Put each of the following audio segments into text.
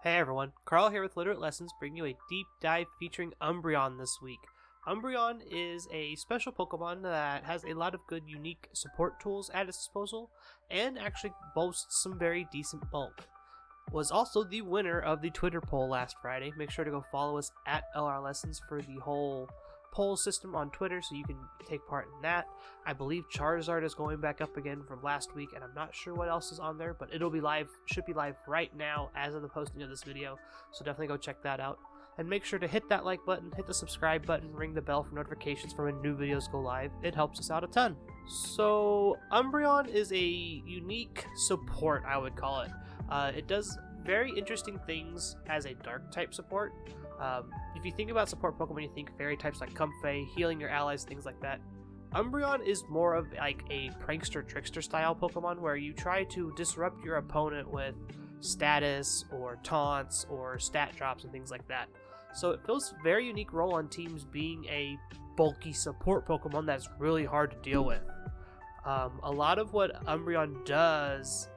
Hey everyone, Carl here with Littleroot Lessons, bringing you a deep dive featuring Umbreon this week. Umbreon is a special Pokemon that has a lot of good unique support tools at its disposal, and actually boasts some very decent bulk. Was also the winner of the Twitter poll last Friday. Make sure to go follow us at LR Lessons for the whole poll system on Twitter so you can take part in that. I believe Charizard is going back up again from last week, and I'm not sure what else is on there, but it'll be live, should be live right now as of the posting of this video, so definitely go check that out. And make sure to hit that like button, hit the subscribe button, ring the bell for notifications for when new videos go live. It helps us out a ton. So Umbreon is a unique support, I would call it. It does very interesting things as a dark type support. If you think about support Pokemon, you think fairy types like Comfey, healing your allies, things like that. Umbreon is more of like a prankster trickster style Pokemon where you try to disrupt your opponent with status or taunts or stat drops and things like that. So it fills a very unique role on teams being a bulky support Pokemon that's really hard to deal with. A lot of what Umbreon does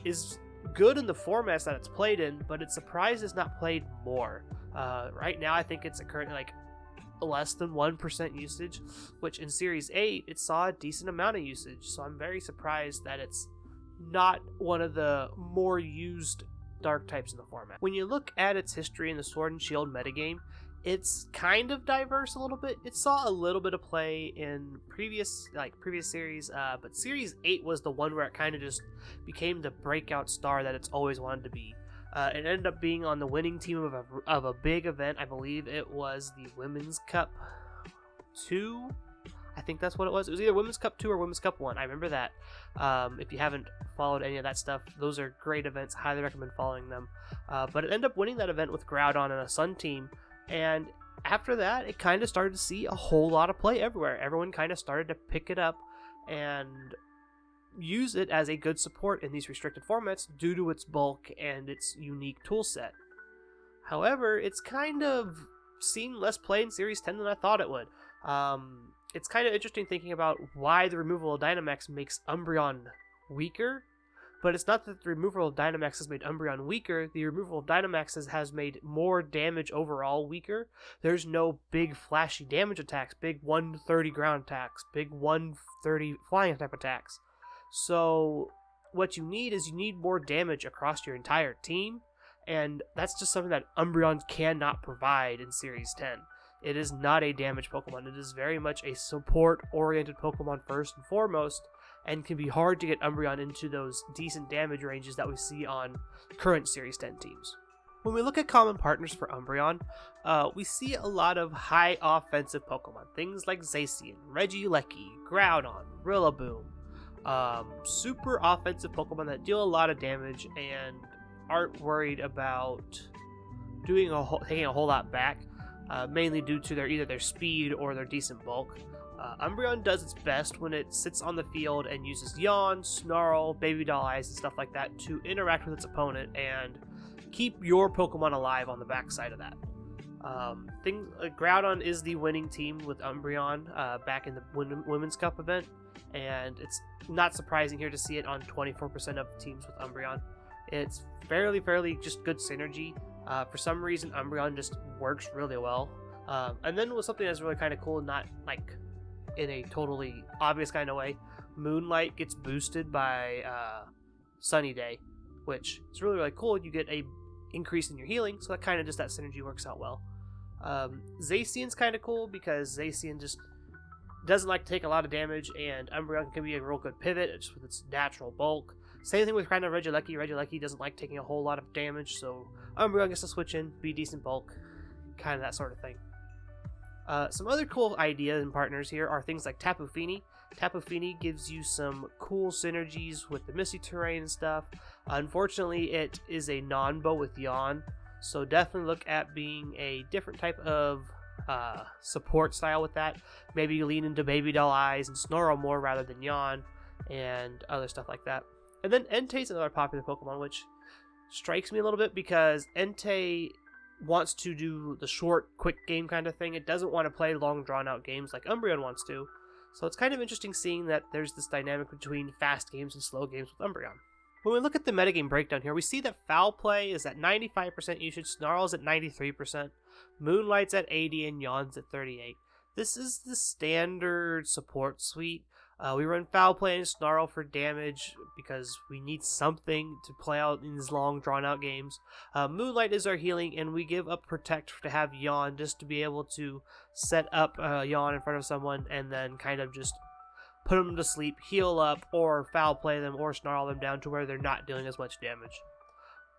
is good in the formats that it's played in, but it's surprised it's not played more. Right now I think it's currently like less than 1% usage, which in Series 8 it saw a decent amount of usage, so I'm very surprised that it's not one of the more used dark types in the format. When you look at its history in the Sword and Shield metagame, it's kind of diverse a little bit. It saw a little bit of play in previous series, but Series 8 was the one where it kind of just became the breakout star that it's always wanted to be. It ended up being on the winning team of a big event. I believe it was the Women's Cup 2. I think that's what it was. It was either Women's Cup 2 or Women's Cup 1. I remember that. If you haven't followed any of that stuff, those are great events. Highly recommend following them. But it ended up winning that event with Groudon and a Sun team. And after that, it kind of started to see a whole lot of play everywhere. Everyone kind of started to pick it up and use it as a good support in these restricted formats due to its bulk and its unique tool set. However, it's kind of seen less play in Series 10 than I thought it would. It's kind of interesting thinking about why the removal of Dynamax makes Umbreon weaker, but it's not that the removal of Dynamax has made Umbreon weaker. The removal of Dynamax has made more damage overall weaker. There's no big flashy damage attacks, big 130 ground attacks, big 130 flying type attacks. So what you need is more damage across your entire team, and that's just something that Umbreon cannot provide in Series 10. It is not a damage Pokemon. It is very much a support-oriented Pokemon first and foremost, and can be hard to get Umbreon into those decent damage ranges that we see on current Series 10 teams. When we look at common partners for Umbreon, we see a lot of high offensive Pokemon. Things like Zacian, Regieleki, Groudon, Rillaboom. Super offensive Pokemon that deal a lot of damage and aren't worried about taking a whole lot back, mainly due to either their speed or their decent bulk. Umbreon does its best when it sits on the field and uses Yawn, Snarl, Baby Doll Eyes, and stuff like that to interact with its opponent and keep your Pokemon alive on the backside of that. Groudon is the winning team with Umbreon back in the Women's Cup event, and it's not surprising here to see it on 24% of teams with Umbreon. It's fairly just good synergy. For some reason, Umbreon just works really well. And then with something that's really kind of cool, not like in a totally obvious kind of way, Moonlight gets boosted by Sunny Day, which is really cool. You get a increase in your healing, so that kind of just that synergy works out well. Zacian's kind of cool because Zacian just doesn't like to take a lot of damage, and Umbreon can be a real good pivot just with its natural bulk. Same thing with kind of Regieleki. Regieleki doesn't like taking a whole lot of damage, so Umbreon gets to switch in, be decent bulk, kind of that sort of thing. Some other cool ideas and partners here are things like Tapu Fini. Tapu Fini gives you some cool synergies with the Misty Terrain and stuff. Unfortunately, it is a non-bow with Yawn, so definitely look at being a different type of support style with that. Maybe lean into Baby Doll Eyes and Snarl more rather than Yawn and other stuff like that. And then Entei's another popular Pokemon, which strikes me a little bit because Entei wants to do the short, quick game kind of thing. It doesn't want to play long, drawn-out games like Umbreon wants to. So it's kind of interesting seeing that there's this dynamic between fast games and slow games with Umbreon. When we look at the metagame breakdown here, we see that Foul Play is at 95% usage, Snarl is at 93%, Moonlight's at 80, and Yawn's at 38. This is the standard support suite. We run Foul Play and Snarl for damage because we need something to play out in these long, drawn-out games. Moonlight is our healing, and we give up Protect to have Yawn just to be able to set up Yawn in front of someone and then kind of just put them to sleep, heal up, or Foul Play them, or Snarl them down to where they're not dealing as much damage.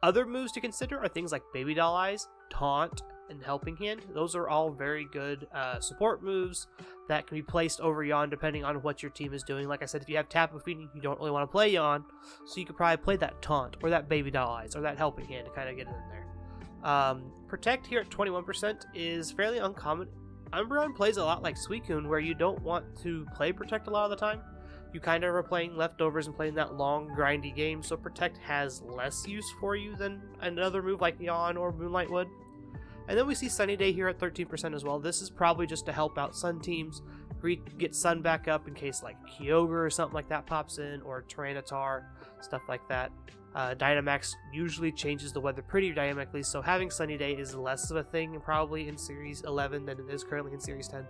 Other moves to consider are things like Baby Doll Eyes, Taunt, and Helping Hand. Those are all very good support moves that can be placed over Yawn depending on what your team is doing. Like I said, if you have Tapu Fini, you don't really want to play Yawn, so you could probably play that Taunt, or that Baby Doll Eyes, or that Helping Hand to kind of get it in there. Protect here at 21% is fairly uncommon. Umbreon plays a lot like Suicune, where you don't want to play Protect a lot of the time. You kind of are playing leftovers and playing that long, grindy game, so Protect has less use for you than another move like Yawn or Moonlight would. And then we see Sunny Day here at 13% as well. This is probably just to help out Sun teams, get Sun back up in case like Kyogre or something like that pops in, or Tyranitar, stuff like that. Dynamax usually changes the weather pretty dynamically, so having Sunny Day is less of a thing probably in Series 11 than it is currently in Series 10.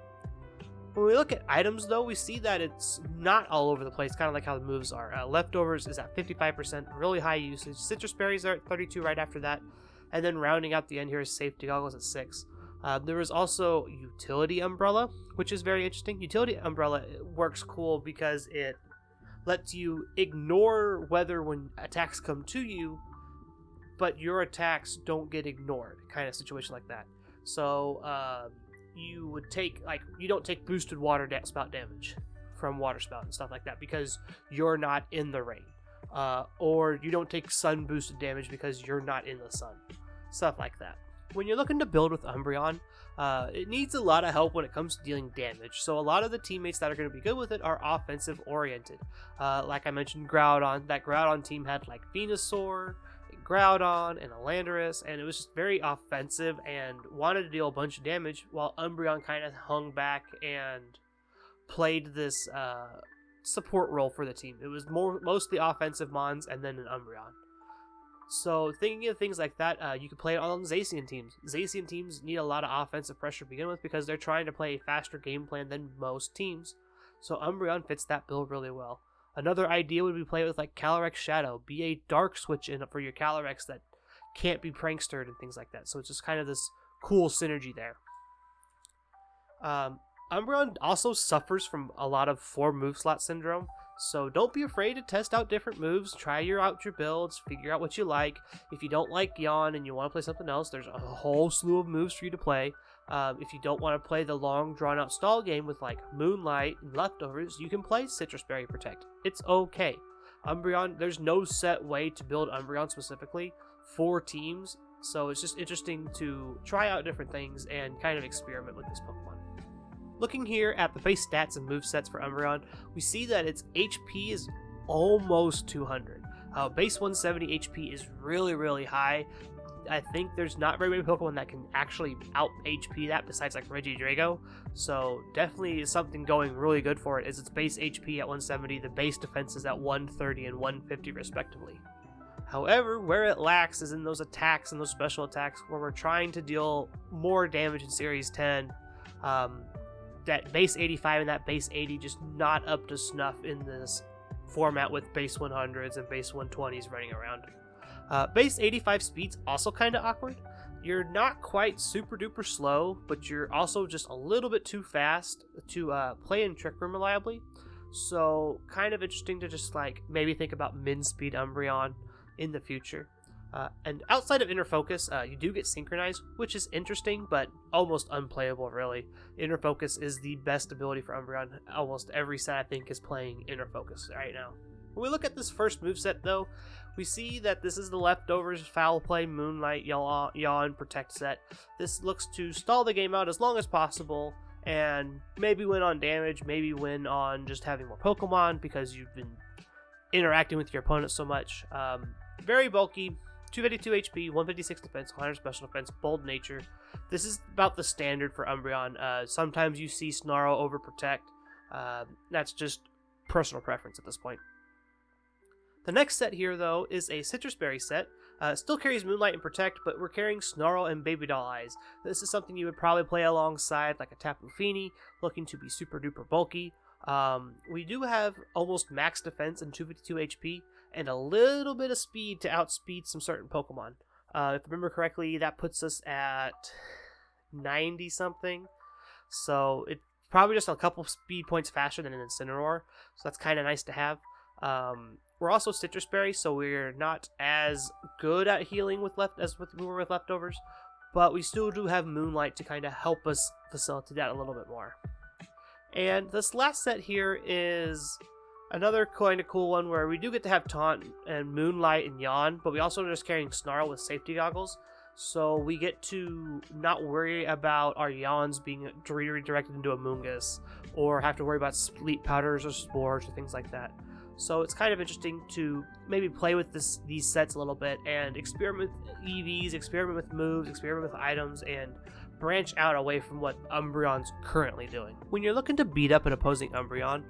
When we look at items, though, we see that it's not all over the place, kind of like how the moves are. Leftovers is at 55%, really high usage. Citrus Berries are at 32 right after that. And then rounding out the end here is Safety Goggles at 6. There is also Utility Umbrella, which is very interesting. Utility Umbrella works cool because it lets you ignore weather when attacks come to you, but your attacks don't get ignored, kind of situation like that. So you would take, like, you don't take boosted water spout damage from water spout and stuff like that because you're not in the rain. Or you don't take sun boosted damage because you're not in the sun. Stuff like that. When you're looking to build with Umbreon, it needs a lot of help when it comes to dealing damage. So a lot of the teammates that are going to be good with it are offensive oriented. Like I mentioned, Groudon. That Groudon team had like Venusaur, Groudon, and a Landorus, and it was just very offensive and wanted to deal a bunch of damage, while Umbreon kind of hung back and played this support role for the team. It was mostly offensive Mons and then an Umbreon. So thinking of things like that, you could play it on Zacian teams. Zacian teams need a lot of offensive pressure to begin with because they're trying to play a faster game plan than most teams. So Umbreon fits that build really well. Another idea would be play with like Calyrex Shadow. Be a dark switch in for your Calyrex that can't be prankstered and things like that. So it's just kind of this cool synergy there. Umbreon also suffers from a lot of 4 move slot syndrome. So don't be afraid to test out different moves, try out your builds, figure out what you like. If you don't like Yawn and you want to play something else, there's a whole slew of moves for you to play. If you don't want to play the long drawn-out stall game with like Moonlight and Leftovers, you can play Citrus Berry Protect. It's okay. Umbreon, there's no set way to build Umbreon specifically for teams, so it's just interesting to try out different things and kind of experiment with this Pokemon. Looking here at the base stats and movesets for Umbreon, we see that its HP is almost 200. Base 170 HP is really, really high. I think there's not very many Pokemon that can actually out HP that besides like Regidrago. So definitely something going really good for it is its base HP at 170, the base defense is at 130 and 150 respectively. However, where it lacks is in those attacks and those special attacks where we're trying to deal more damage in Series 10. That base 85 and that base 80 just not up to snuff in this format with base 100s and base 120s running around. Base 85 speed's also kind of awkward. You're not quite super duper slow, but you're also just a little bit too fast to play in Trick Room reliably. So kind of interesting to just like maybe think about min speed Umbreon in the future. And outside of Inner Focus, you do get Synchronized, which is interesting, but almost unplayable, really. Inner Focus is the best ability for Umbreon. Almost every set, I think, is playing Inner Focus right now. When we look at this first moveset, though, we see that this is the Leftovers, Foul Play, Moonlight, Yawn, Protect set. This looks to stall the game out as long as possible, and maybe win on damage, maybe win on just having more Pokemon, because you've been interacting with your opponent so much. Very bulky. 252 HP, 156 defense, 100 special defense, bold nature. This is about the standard for Umbreon. Sometimes you see Snarl over Protect. That's just personal preference at this point. The next set here, though, is a Citrus Berry set. Still carries Moonlight and Protect, but we're carrying Snarl and Baby Doll Eyes. This is something you would probably play alongside like a Tapu Fini, looking to be super duper bulky. We do have almost max defense and 252 HP, and a little bit of speed to outspeed some certain Pokemon. If I remember correctly, that puts us at 90 something. So it's probably just a couple speed points faster than an Incineroar, so that's kind of nice to have. We're also Citrus Berry, so we're not as good at healing with we were with leftovers, but we still do have Moonlight to kind of help us facilitate that a little bit more. And this last set here is another kind of cool one where we do get to have Taunt and Moonlight and Yawn, but we also are just carrying Snarl with safety goggles, so we get to not worry about our Yawns being redirected into a Moongus, or have to worry about sleep powders or spores or things like that. So it's kind of interesting to maybe play with these sets a little bit and experiment with EVs, experiment with moves, experiment with items, and branch out away from what Umbreon's currently doing. When you're looking to beat up an opposing Umbreon,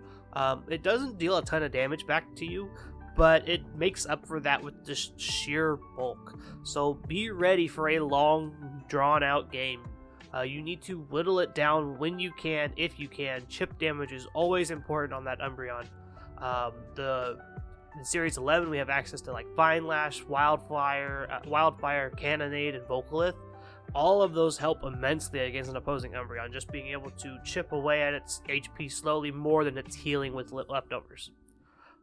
it doesn't deal a ton of damage back to you, but it makes up for that with just sheer bulk. So be ready for a long, drawn-out game. You need to whittle it down when you can, if you can. Chip damage is always important on that Umbreon. In Series 11, we have access to like Vine Lash, Wildfire, Cannonade, and Vocalith. All of those help immensely against an opposing Umbreon, just being able to chip away at its HP slowly more than it's healing with leftovers.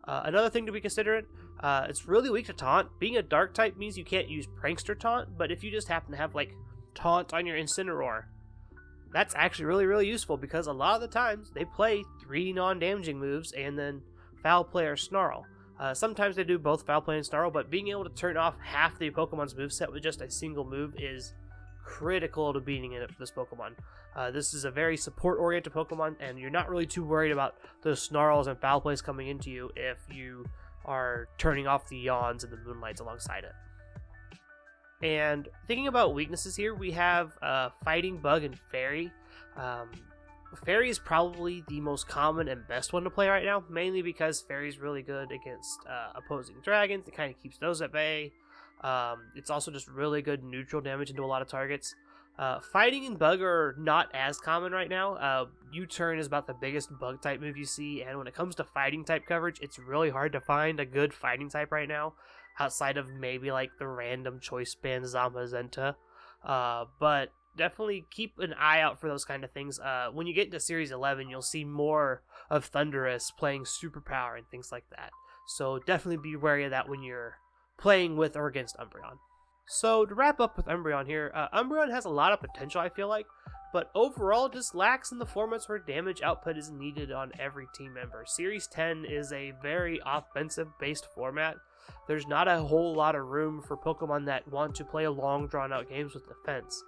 Another thing to be considerate, it's really weak to Taunt. Being a Dark type means you can't use Prankster Taunt, but if you just happen to have like Taunt on your Incineroar, that's actually really, really useful because a lot of the times they play 3 non-damaging moves and then Foul Play or Snarl. Sometimes they do both Foul Play and Snarl, but being able to turn off half the Pokemon's moveset with just a single move is critical to beating it for this Pokemon. This is a very support-oriented Pokemon, and you're not really too worried about those Snarls and Foul Plays coming into you if you are turning off the Yawns and the Moonlights alongside it. And thinking about weaknesses here, we have Fighting Bug and Fairy. Fairy is probably the most common and best one to play right now, mainly because Fairy's really good against opposing dragons. It kind of keeps those at bay. It's also just really good neutral damage into a lot of targets. Fighting and Bug are not as common right now. U-Turn is about the biggest Bug type move you see, and when it comes to Fighting type coverage, it's really hard to find a good Fighting type right now, outside of maybe like the random Choice Band Zamazenta. But definitely keep an eye out for those kind of things. When you get into Series 11, you'll see more of Thundurus playing Superpower and things like that. So definitely be wary of that when you're playing with or against Umbreon. So to wrap up with Umbreon here, Umbreon has a lot of potential, I feel like, but overall just lacks in the formats where damage output is needed on every team member. Series 10 is a very offensive-based format. There's not a whole lot of room for Pokemon that want to play long, drawn-out games with defense.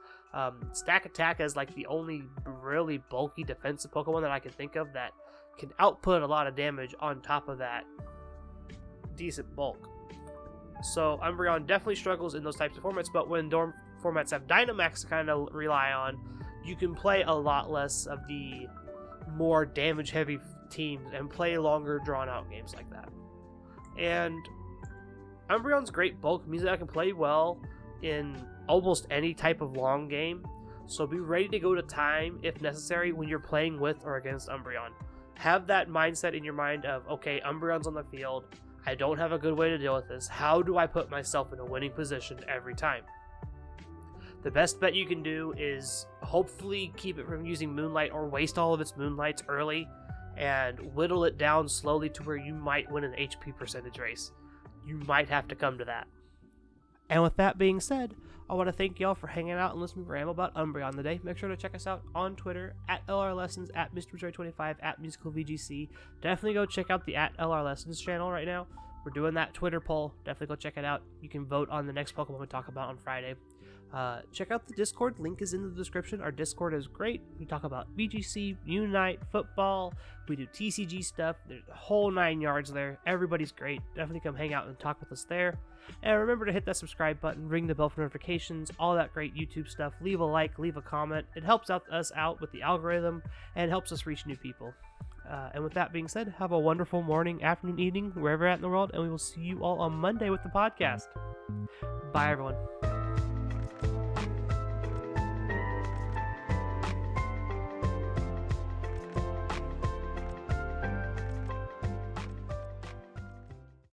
Stack Attack is like the only really bulky defensive Pokemon that I can think of that can output a lot of damage on top of that decent bulk. So Umbreon definitely struggles in those types of formats, but when dorm formats have Dynamax to kind of rely on, you can play a lot less of the more damage-heavy teams and play longer, drawn-out games like that. And Umbreon's great bulk means that I can play well in almost any type of long game, so be ready to go to time if necessary when you're playing with or against Umbreon. Have that mindset in your mind of, okay, Umbreon's on the field, I don't have a good way to deal with this, how do I put myself in a winning position every time? The best bet you can do is hopefully keep it from using Moonlight or waste all of its Moonlights early and whittle it down slowly to where you might win an HP percentage race. You might have to come to that. And with that being said, I want to thank y'all for hanging out and listening to me ramble about Umbreon today. Make sure to check us out on Twitter, at LRLessons, at MrJoy25, at MusicalVGC. Definitely go check out the at LRLessons channel right now. We're doing that Twitter poll. Definitely go check it out. You can vote on the next Pokemon we talk about on Friday. Check out the Discord. Link is in the description. Our Discord is great. We talk about VGC, Unite, football. We do TCG stuff. There's a whole 9 yards there. Everybody's great. Definitely come hang out and talk with us there. And remember to hit that subscribe button, ring the bell for notifications, all that great YouTube stuff. Leave a like, leave a comment. It helps us out with the algorithm and helps us reach new people. And with that being said, have a wonderful morning, afternoon, evening, wherever you're at in the world, and we will see you all on Monday with the podcast. Bye, everyone.